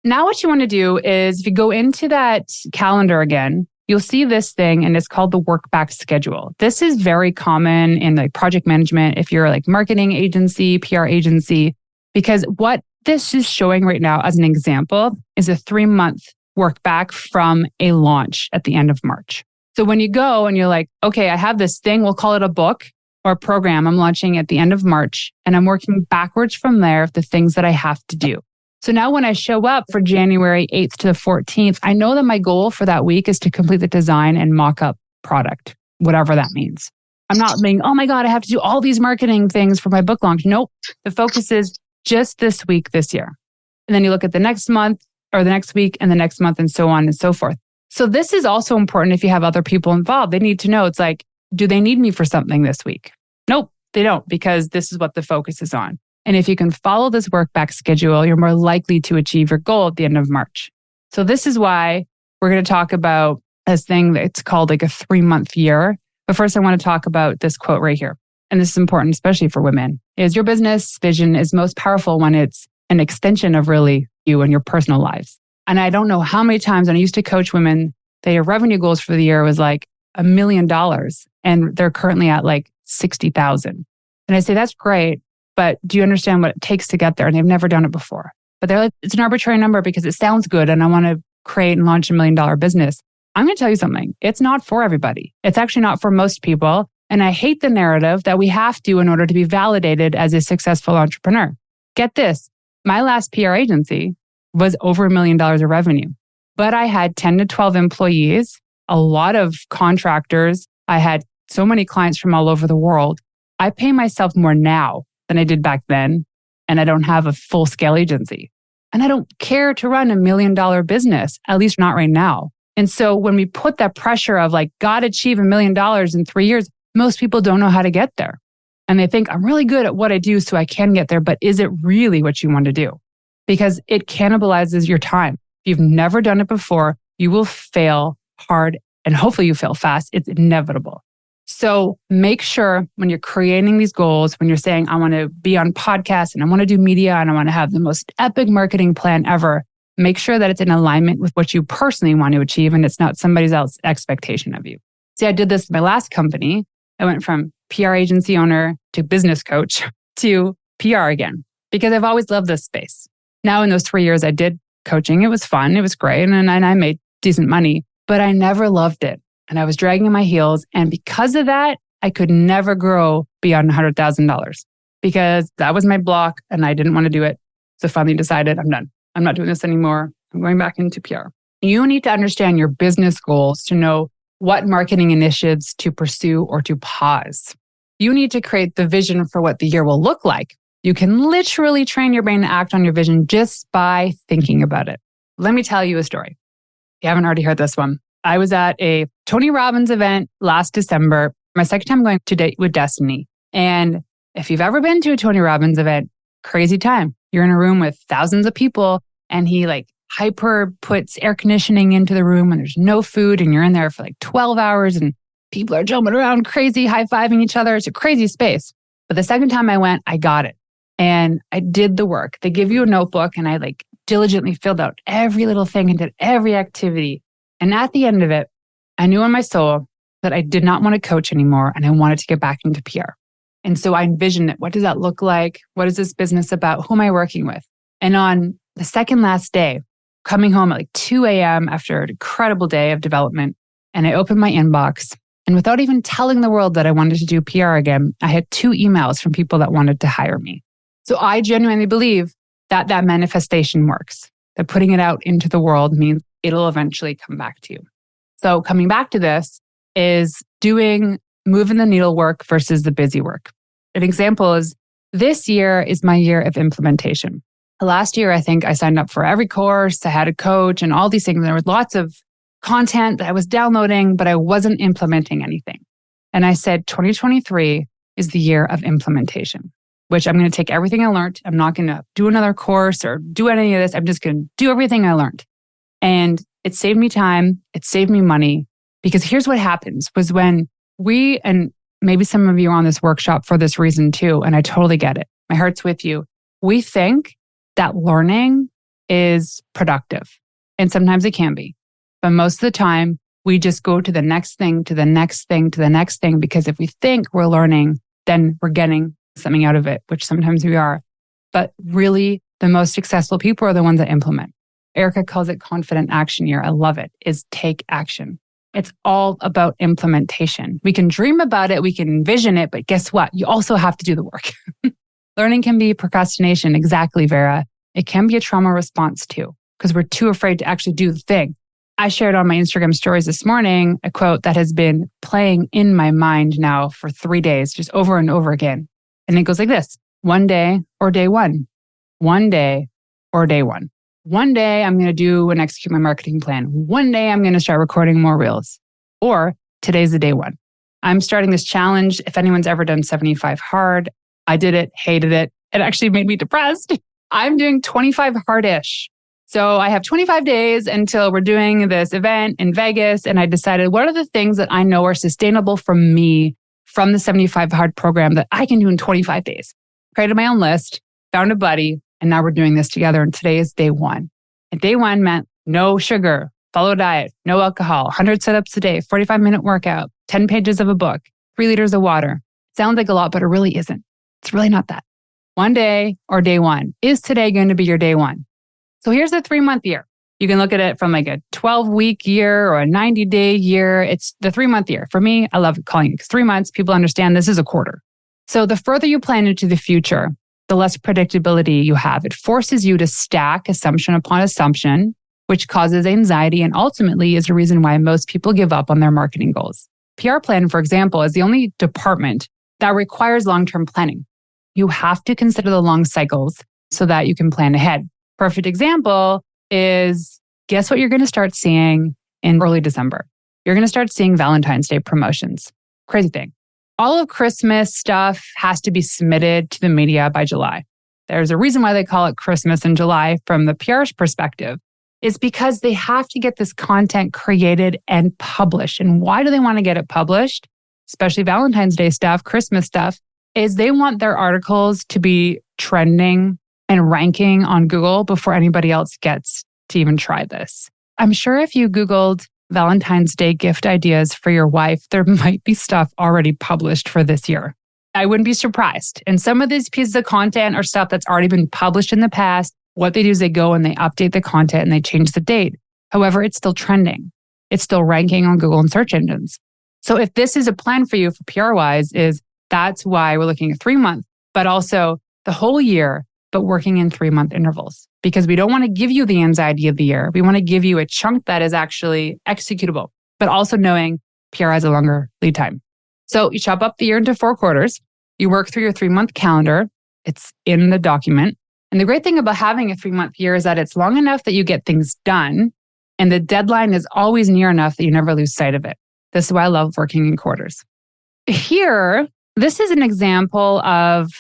Now what you want to do is if you go into that calendar again, you'll see this thing and it's called the work back schedule. This is very common in like project management if you're like marketing agency, PR agency, because what this is showing right now as an example is a 3-month work back from a launch at the end of March. So when you go and you're like, okay, I have this thing, we'll call it a book or a program I'm launching at the end of March, and I'm working backwards from there of the things that I have to do. So now when I show up for January 8th to the 14th, I know that my goal for that week is to complete the design and mock up product, whatever that means. I'm not being, oh my God, I have to do all these marketing things for my book launch. Nope. The focus is just this week, this year. And then you look at the next month or the next week and the next month and so on and so forth. So this is also important if you have other people involved. They need to know, it's like, do they need me for something this week? Nope, they don't, because this is what the focus is on. And if you can follow this work back schedule, you're more likely to achieve your goal at the end of March. So this is why we're going to talk about this thing that's called like a 3-month year. But first, I want to talk about this quote right here. And this is important, especially for women, is your business vision is most powerful when it's an extension of really you and your personal lives. And I don't know how many times, and I used to coach women, their revenue goals for the year was like $1 million. And they're currently at like 60,000. And I say, that's great, but do you understand what it takes to get there? And they've never done it before. But they're like, it's an arbitrary number because it sounds good and I want to create and launch $1 million business. I'm going to tell you something. It's not for everybody. It's actually not for most people. And I hate the narrative that we have to in order to be validated as a successful entrepreneur. Get this. My last PR agency was over $1 million of revenue, but I had 10 to 12 employees, a lot of contractors. I had so many clients from all over the world. I pay myself more now than I did back then. And I don't have a full scale agency. And I don't care to run $1 million business, at least not right now. And so when we put that pressure of like, got to achieve $1 million in 3 years, most people don't know how to get there. And they think, I'm really good at what I do, so I can get there. But is it really what you want to do? Because it cannibalizes your time. If you've never done it before, you will fail hard and hopefully you fail fast. It's inevitable. So make sure when you're creating these goals, when you're saying, I want to be on podcasts and I want to do media and I want to have the most epic marketing plan ever, make sure that it's in alignment with what you personally want to achieve and it's not somebody else's expectation of you. See, I did this in my last company. I went from PR agency owner to business coach to PR again, because I've always loved this space. Now in those 3 years I did coaching, it was fun, it was great, and I made decent money, but I never loved it. And I was dragging my heels. And because of that, I could never grow beyond $100,000 because that was my block and I didn't want to do it. So finally decided I'm done. I'm not doing this anymore. I'm going back into PR. You need to understand your business goals to know what marketing initiatives to pursue or to pause. You need to create the vision for what the year will look like. You can literally train your brain to act on your vision just by thinking about it. Let me tell you a story. If you haven't already heard this one. I was at a Tony Robbins event last December, my second time going to Date with Destiny. And if you've ever been to a Tony Robbins event, crazy time. You're in a room with thousands of people and he like hyper puts air conditioning into the room and there's no food and you're in there for like 12 hours and people are jumping around crazy, high-fiving each other. It's a crazy space. But the second time I went, I got it. And I did the work. They give you a notebook and I like diligently filled out every little thing and did every activity. And at the end of it, I knew in my soul that I did not want to coach anymore and I wanted to get back into PR. And so I envisioned it. What does that look like? What is this business about? Who am I working with? And on the second last day, coming home at like 2 a.m. after an incredible day of development, and I opened my inbox. And without even telling the world that I wanted to do PR again, I had 2 emails from people that wanted to hire me. So I genuinely believe that that manifestation works, that putting it out into the world means it'll eventually come back to you. So coming back to this is doing moving the needle work versus the busy work. An example is this year is my year of implementation. Last year, I think I signed up for every course, I had a coach and all these things. There was lots of content that I was downloading, but I wasn't implementing anything. And I said, 2023 is the year of implementation, which I'm going to take everything I learned. I'm not going to do another course or do any of this. I'm just going to do everything I learned. And it saved me time. It saved me money. Because here's what happens was when we, and maybe some of you are on this workshop for this reason too, and I totally get it. My heart's with you. We think that learning is productive. And sometimes it can be. But most of the time, we just go to the next thing, to the next thing, to the next thing. Because if we think we're learning, then we're getting something out of it, which sometimes we are. But really, the most successful people are the ones that implement. Erica calls it confident action year. I love it, is take action. It's all about implementation. We can dream about it, we can envision it, but guess what? You also have to do the work. Learning can be procrastination. Exactly, Vera. It can be a trauma response too, because we're too afraid to actually do the thing. I shared on my Instagram stories this morning a quote that has been playing in my mind now for 3 days, just over and over again. And it goes like this: one day or day one, one day or day one. One day I'm going to do and execute my marketing plan. One day I'm going to start recording more reels. Or today's the day one. I'm starting this challenge. If anyone's ever done 75 hard, I did it, hated it. It actually made me depressed. I'm doing 25 hard-ish. So I have 25 days until we're doing this event in Vegas. And I decided, what are the things that I know are sustainable for me from the 75 hard program that I can do in 25 days? Created my own list, found a buddy, and now we're doing this together. And today is day one. And day one meant no sugar, follow a diet, no alcohol, 100 sit-ups a day, 45-minute workout, 10 pages of a book, 3 liters of water. Sounds like a lot, but it really isn't. It's really not that. One day or day one. Is today going to be your day one? So here's the 3-month year. You can look at it from like a 12-week year or a 90-day year. It's the 3-month year. For me, I love calling it because 3 months, people understand this is a quarter. So the further you plan into the future, the less predictability you have. It forces you to stack assumption upon assumption, which causes anxiety and ultimately is a reason why most people give up on their marketing goals. PR plan, for example, is the only department that requires long-term planning. You have to consider the long cycles so that you can plan ahead. Perfect example is, guess what you're going to start seeing in early December? You're going to start seeing Valentine's Day promotions. Crazy thing. All of Christmas stuff has to be submitted to the media by July. There's a reason why they call it Christmas in July from the PR's perspective. It's because they have to get this content created and published. And why do they want to get it published? Especially Valentine's Day stuff, Christmas stuff, is they want their articles to be trending and ranking on Google before anybody else gets to even try this. I'm sure if you Googled Valentine's Day gift ideas for your wife, there might be stuff already published for this year. I wouldn't be surprised. And some of these pieces of content are stuff that's already been published in the past. What they do is they go and they update the content and they change the date. However, it's still trending. It's still ranking on Google and search engines. So if this is a plan for you for PR-wise, that's why we're looking at 3 months, but also the whole year, but working in 3-month intervals, because we don't want to give you the anxiety of the year. We want to give you a chunk that is actually executable, but also knowing PR has a longer lead time. So you chop up the year into 4 quarters. You work through your 3-month calendar. It's in the document. And the great thing about having a 3-month year is that it's long enough that you get things done. And the deadline is always near enough that you never lose sight of it. This is why I love working in quarters. Here, this is an example of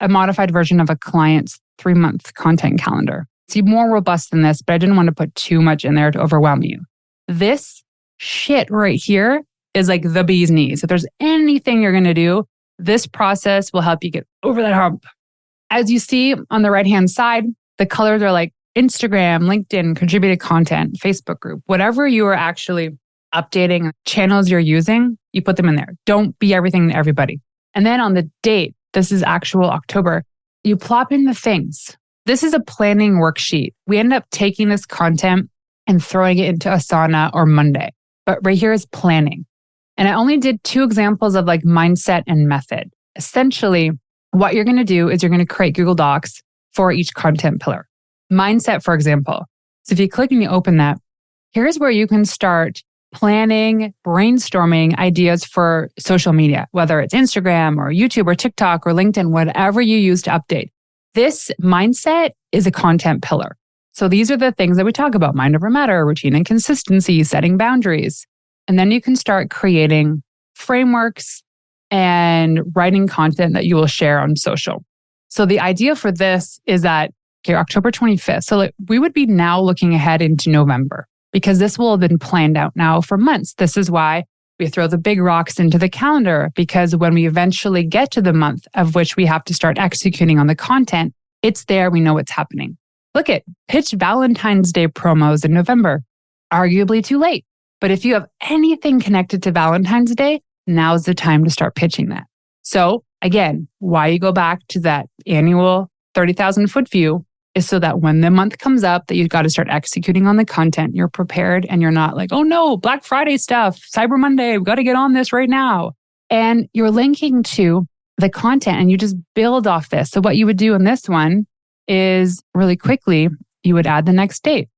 a modified version of a client's 3-month content calendar. It's more robust than this, but I didn't want to put too much in there to overwhelm you. This shit right here is like the bee's knees. If there's anything you're going to do, this process will help you get over that hump. As you see on the right-hand side, the colors are like Instagram, LinkedIn, contributed content, Facebook group, whatever you are actually updating, channels you're using, you put them in there. Don't be everything to everybody. And then on the date, this is actual October, you plop in the things. This is a planning worksheet. We end up taking this content and throwing it into Asana or Monday. But right here is planning. And I only did 2 examples of like mindset and method. Essentially, what you're going to do is you're going to create Google Docs for each content pillar. Mindset, for example. So if you click and you open that, here's where you can start planning, brainstorming ideas for social media, whether it's Instagram or YouTube or TikTok or LinkedIn, whatever you use to update. This mindset is a content pillar. So these are the things that we talk about: mind over matter, routine and consistency, setting boundaries. And then you can start creating frameworks and writing content that you will share on social. So the idea for this is that here, October 25th. So we would be now looking ahead into November, because this will have been planned out now for months. This is why we throw the big rocks into the calendar, because when we eventually get to the month of which we have to start executing on the content, it's there. We know what's happening. Look at pitch Valentine's Day promos in November. Arguably too late. But if you have anything connected to Valentine's Day, now's the time to start pitching that. So again, why you go back to that annual 30,000 foot view is so that when the month comes up that you've got to start executing on the content, you're prepared and you're not like, oh no, Black Friday stuff, Cyber Monday, we've got to get on this right now. And you're linking to the content and you just build off this. So what you would do in this one is really quickly, you would add the next date.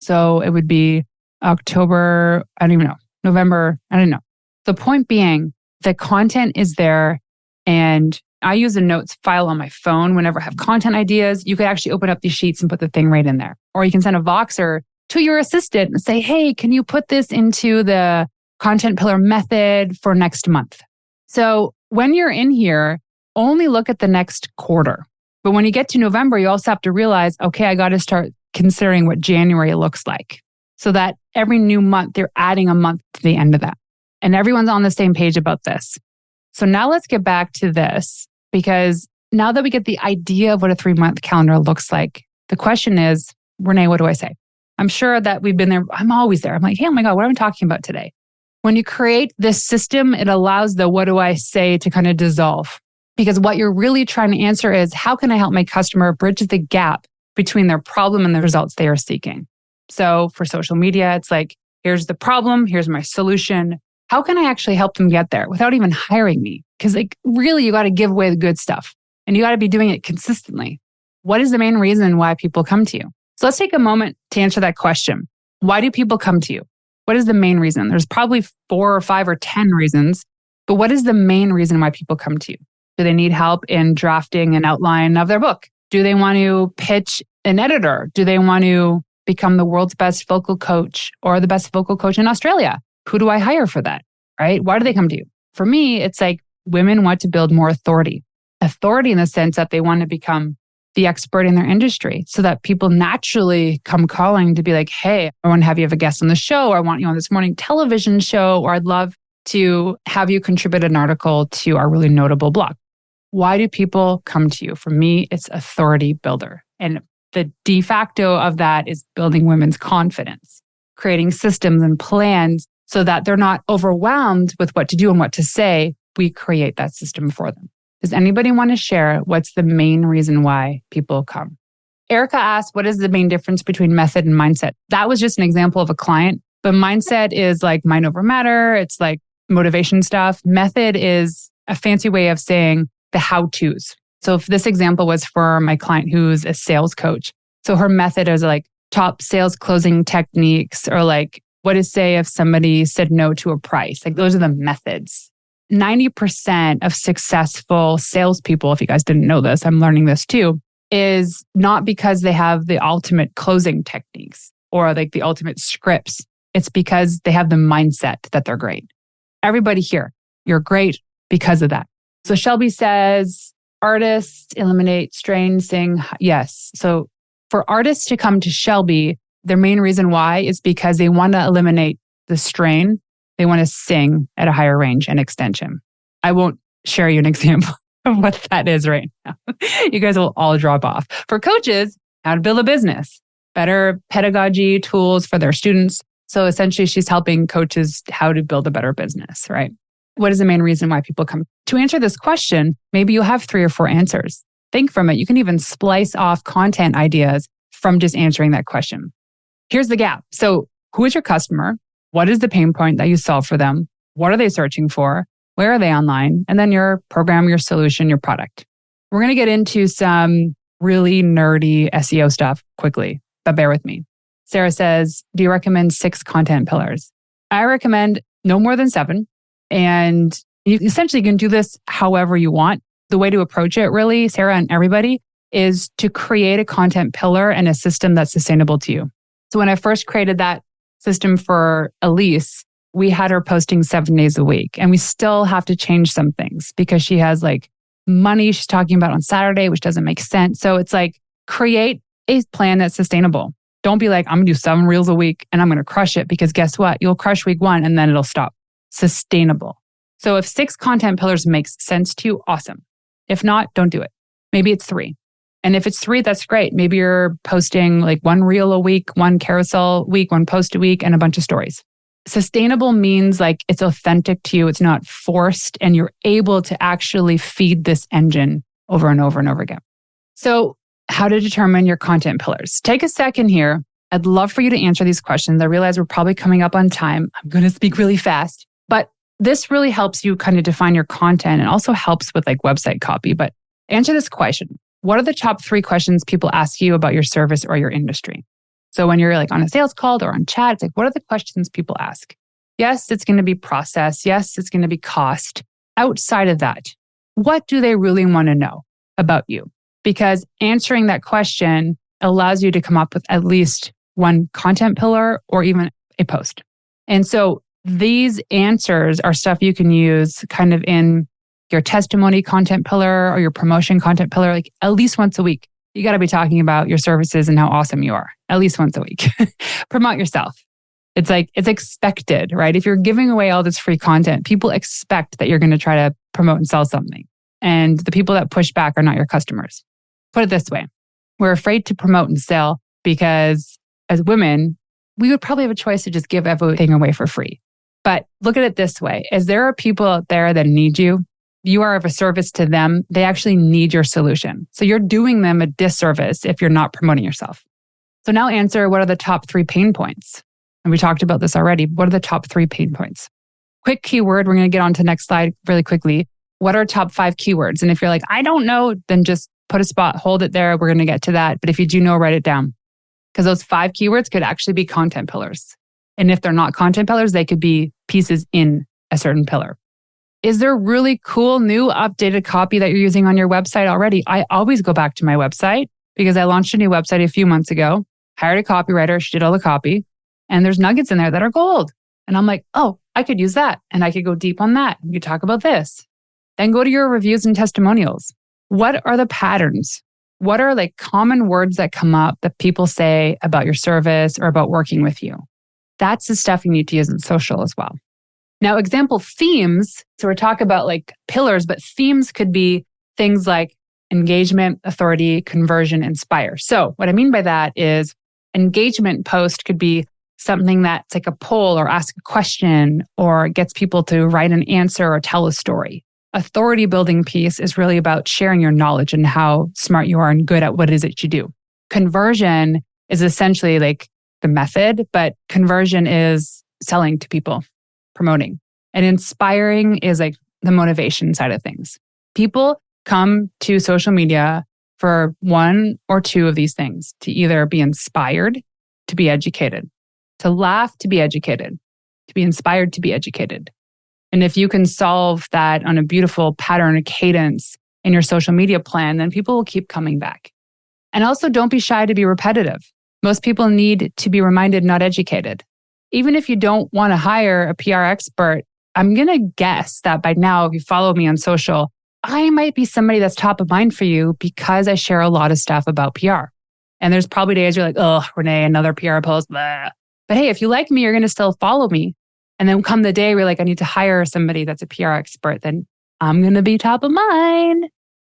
So it would be October, I don't even know, November, I don't know. The point being, the content is there and I use a notes file on my phone whenever I have content ideas. You could actually open up these sheets and put the thing right in there. Or you can send a Voxer to your assistant and say, hey, can you put this into the content pillar method for next month? So when you're in here, only look at the next quarter. But when you get to November, you also have to realize, okay, I got to start considering what January looks like. So that every new month, you're adding a month to the end of that. And everyone's on the same page about this. So now let's get back to this, because now that we get the idea of what a 3-month calendar looks like, the question is, Renee, what do I say? I'm sure that we've been there. I'm always there. I'm like, hey, oh my God, what am I talking about today? When you create this system, it allows the what do I say to kind of dissolve. Because what you're really trying to answer is, how can I help my customer bridge the gap between their problem and the results they are seeking? So for social media, it's like, here's the problem, here's my solution. How can I actually help them get there without even hiring me? Because like really, you got to give away the good stuff and you got to be doing it consistently. What is the main reason why people come to you? So let's take a moment to answer that question. Why do people come to you? What is the main reason? There's probably 4 or 5 or 10 reasons, but what is the main reason why people come to you? Do they need help in drafting an outline of their book? Do they want to pitch an editor? Do they want to become the world's best vocal coach or the best vocal coach in Australia? Who do I hire for that? Right? Why do they come to you? For me, it's like women want to build more authority. Authority in the sense that they want to become the expert in their industry so that people naturally come calling to be like, hey, I want to have you have a guest on the show, or I want you on this morning television show, or I'd love to have you contribute an article to our really notable blog. Why do people come to you? For me, it's authority builder. And the de facto of that is building women's confidence, creating systems and plans so that they're not overwhelmed with what to do and what to say. We create that system for them. Does anybody want to share what's the main reason why people come? Erica asked, what is the main difference between method and mindset? That was just an example of a client, but mindset is like mind over matter. It's like motivation stuff. Method is a fancy way of saying the how-tos. So if this example was for my client who's a sales coach. So her method is like top sales closing techniques, or like what to say if somebody said no to a price. Like those are the methods. 90% of successful salespeople, if you guys didn't know this, I'm learning this too, is not because they have the ultimate closing techniques or like the ultimate scripts. It's because they have the mindset that they're great. Everybody here, you're great because of that. So Shelby says, artists eliminate strain, sing. Yes. So for artists to come to Shelby, their main reason why is because they want to eliminate the strain. They want to sing at a higher range and extension. I won't share you an example of what that is right now. You guys will all drop off. For coaches, how to build a business, better pedagogy tools for their students. So essentially, she's helping coaches how to build a better business, right? What is the main reason why people come? To answer this question, maybe you'll have 3 or 4 answers. Think from it. You can even splice off content ideas from just answering that question. Here's the gap. So who is your customer? What is the pain point that you solve for them? What are they searching for? Where are they online? And then your program, your solution, your product. We're going to get into some really nerdy SEO stuff quickly, but bear with me. Sarah says, do you recommend 6 content pillars? I recommend no more than 7. And you essentially can do this however you want. The way to approach it really, Sarah and everybody, is to create a content pillar and a system that's sustainable to you. So when I first created that system for Elise, we had her posting 7 days a week, and we still have to change some things because she has like money she's talking about on Saturday, which doesn't make sense. So it's like, create a plan that's sustainable. Don't be like, I'm gonna do 7 reels a week and I'm gonna crush it, because guess what? You'll crush week 1 and then it'll stop. Sustainable. So if 6 content pillars makes sense to you, awesome. If not, don't do it. Maybe it's 3. And if it's 3, that's great. Maybe you're posting like 1 reel a week, 1 carousel a week, 1 post a week, and a bunch of stories. Sustainable means like it's authentic to you. It's not forced, and you're able to actually feed this engine over and over and over again. So how to determine your content pillars. Take a second here. I'd love for you to answer these questions. I realize we're probably coming up on time. I'm going to speak really fast, but this really helps you kind of define your content and also helps with like website copy. But answer this question. What are the top 3 questions people ask you about your service or your industry? So when you're like on a sales call or on chat, it's like, what are the questions people ask? Yes, it's going to be process. Yes, it's going to be cost. Outside of that, what do they really want to know about you? Because answering that question allows you to come up with at least one content pillar or even a post. And so these answers are stuff you can use kind of in your testimony content pillar or your promotion content pillar, like at least once a week. You got to be talking about your services and how awesome you are at least once a week. Promote yourself. It's expected, right? If you're giving away all this free content, people expect that you're going to try to promote and sell something. And the people that push back are not your customers. Put it this way. We're afraid to promote and sell because as women, we would probably have a choice to just give everything away for free. But look at it this way. As there are people out there that need you, you are of a service to them. They actually need your solution. So you're doing them a disservice if you're not promoting yourself. So now answer, what are the top 3 pain points? And we talked about this already. What are the top 3 pain points? Quick keyword. We're going to get on to the next slide really quickly. What are top 5 keywords? And if you're like, I don't know, then just put a spot, hold it there. We're going to get to that. But if you do know, write it down. Because those 5 keywords could actually be content pillars. And if they're not content pillars, they could be pieces in a certain pillar. Is there really cool, new, updated copy that you're using on your website already? I always go back to my website because I launched a new website a few months ago, hired a copywriter, she did all the copy, and there's nuggets in there that are gold. And I'm like, oh, I could use that. And I could go deep on that. You could talk about this. Then go to your reviews and testimonials. What are the patterns? What are common words that come up that people say about your service or about working with you? That's the stuff you need to use in social as well. Now, example themes. So we're talking about pillars, but themes could be things like engagement, authority, conversion, inspire. So what I mean by that is engagement post could be something that's like a poll or ask a question or gets people to write an answer or tell a story. Authority building piece is really about sharing your knowledge and how smart you are and good at what it is that you do. Conversion is essentially the method, but conversion is selling to people, promoting. And inspiring is the motivation side of things. People come to social media for one or two of these things, to either be inspired, to be educated, to laugh, to be educated, to be inspired, to be educated. And if you can solve that on a beautiful pattern, a cadence in your social media plan, then people will keep coming back. And also don't be shy to be repetitive. Most people need to be reminded, not educated. Even if you don't want to hire a PR expert, I'm going to guess that by now, if you follow me on social, I might be somebody that's top of mind for you because I share a lot of stuff about PR. And there's probably days you're like, oh, Renee, another PR post. Blah. But hey, if you like me, you're going to still follow me. And then come the day where I need to hire somebody that's a PR expert, then I'm going to be top of mind.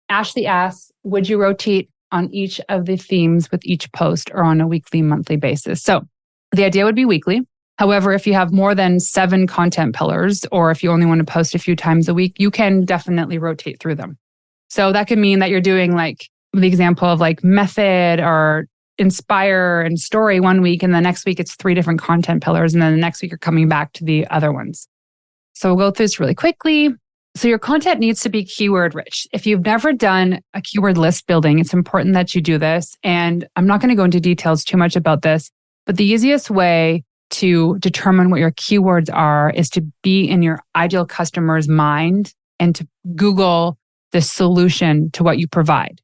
Ashley asks, would you rotate on each of the themes with each post or on a weekly, monthly basis? So the idea would be weekly. However, if you have more than 7 content pillars, or if you only want to post a few times a week, you can definitely rotate through them. So that could mean that you're doing the example of method or inspire and story one week, and the next week it's 3 different content pillars, and then the next week you're coming back to the other ones. So we'll go through this really quickly. So your content needs to be keyword rich. If you've never done a keyword list building, it's important that you do this. And I'm not going to go into details too much about this, but the easiest way to determine what your keywords are is to be in your ideal customer's mind and to Google the solution to what you provide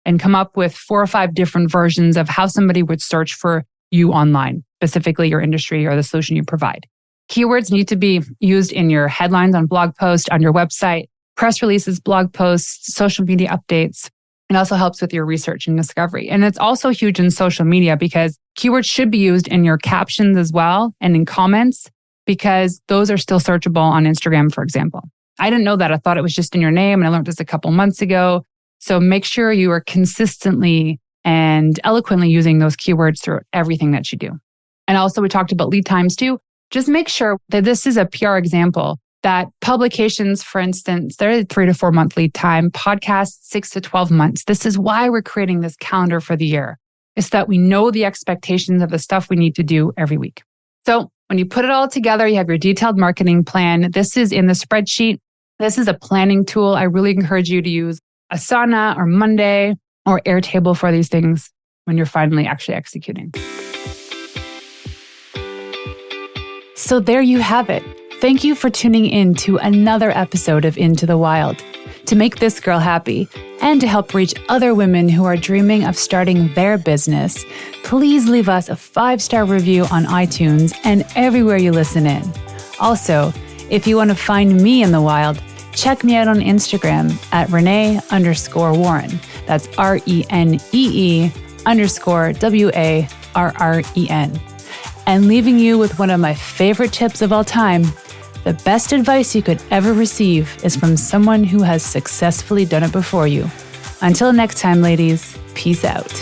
and come up with 4 or 5 different versions of how somebody would search for you online, specifically your industry or the solution you provide. Keywords need to be used in your headlines on blog posts, on your website, press releases, blog posts, social media updates. It also helps with your research and discovery. And it's also huge in social media because keywords should be used in your captions as well and in comments because those are still searchable on Instagram, for example. I didn't know that. I thought it was just in your name, and I learned this a couple months ago. So make sure you are consistently and eloquently using those keywords through everything that you do. And also we talked about lead times too. Just make sure that this is a PR example, that publications, for instance, they're a 3 to 4 month lead time, podcasts 6 to 12 months. This is why we're creating this calendar for the year. It's that we know the expectations of the stuff we need to do every week. So when you put it all together, you have your detailed marketing plan. This is in the spreadsheet. This is a planning tool. I really encourage you to use Asana or Monday or Airtable for these things when you're finally actually executing. So there you have it. Thank you for tuning in to another episode of Into the Wild. To make this girl happy and to help reach other women who are dreaming of starting their business, please leave us a 5-star review on iTunes and everywhere you listen in. Also, if you want to find me in the wild, check me out on Instagram at Renee_Warren. That's RENEE_WARREN. And leaving you with one of my favorite tips of all time: the best advice you could ever receive is from someone who has successfully done it before you. Until next time, ladies, peace out.